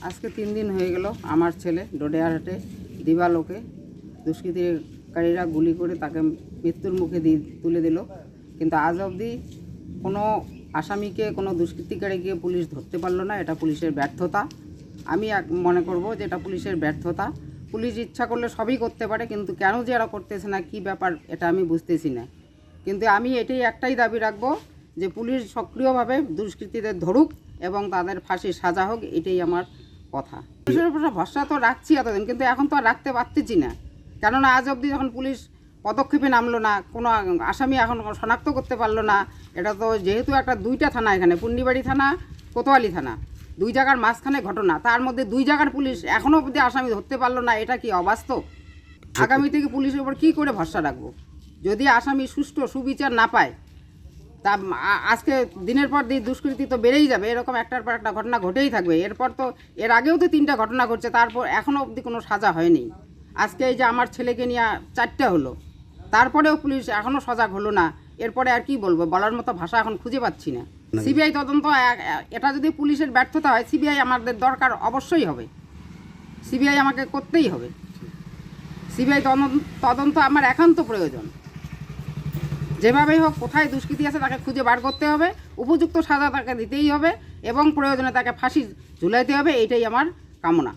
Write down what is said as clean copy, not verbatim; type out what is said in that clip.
আজকে 3 দিন হয়ে গেল আমার ছেলে ডোডেয়ারহাটে দিবালোকে দুষ্কৃতিকারীরা গুলি করে তাকে মৃত্যুর মুখে তুলে দিল। কিন্তু আজ অবধি কোনো আসামিকে কোনো দুষ্কৃতিকারীকে পুলিশ ধরতে পারলো না। এটা পুলিশের ব্যর্থতা। আমি মনে করব যে এটা পুলিশের ব্যর্থতা। পুলিশ ইচ্ছা করলে সবই করতে পারে, কিন্তু কেন যে এরা করতেছে না, কী ব্যাপার, এটা আমি বুঝতেছি না। কিন্তু আমি এটাই একটাই দাবি রাখবো যে পুলিশ সক্রিয়ভাবে দুষ্কৃতীদের ধরুক এবং তাদের ফাঁসির সাজা হোক, এটাই আমার কথা। পুলিশের উপর ভরসা তো রাখছি এতদিন, কিন্তু এখন তো আর রাখতে পারতেছি না। কেননা আজ অবধি যখন পুলিশ পদক্ষেপে নামলো না, কোনো আসামি এখন শনাক্ত করতে পারলো না। এটা তো যেহেতু একটা 2টা থানা, এখানে পুন্ডিবাড়ি থানা, কোতোয়ালি থানা, 2 জায়গার মাঝখানে ঘটনা, তার মধ্যে 2 জায়গার পুলিশ এখনও অবধি আসামি ধরতে পারলো না। এটা কি অবাস্তব? আগামী থেকে পুলিশের উপর কী করে ভরসা রাখবো যদি আসামি সুষ্ঠু সুবিচার না পায়? তা আজকে দিনের পর দিন দুষ্কৃতি তো বেড়েই যাবে, এরকম একটার পর একটা ঘটনা ঘটেই থাকবে। এরপর তো এর আগেও তো 3টা ঘটনা ঘটছে, তারপর এখনও অবধি কোনো সাজা হয়নি। আজকে এই যে আমার ছেলেকে নিয়ে 4টা হলো, তারপরেও পুলিশ এখনও সজাগ হলো না। এরপরে আর কি বলবো, বলার মতো ভাষা এখন খুঁজে পাচ্ছি না। সিবিআই তদন্ত, এটা যদি পুলিশের ব্যর্থতা হয়, সিবিআই আমাদের দরকার অবশ্যই হবে। সিবিআই আমাকে করতেই হবে। সিবিআই তদন্ত আমার একান্ত প্রয়োজন। যেভাবেই হোক, কোথায় দুষ্কৃতি আছে তাকে খুঁজে বার করতে হবে, উপযুক্ত সাজা তাকে দিতেই হবে এবং প্রয়োজনে তাকে ফাঁসি ঝুলাইতে হবে। এইটাই আমার কামনা।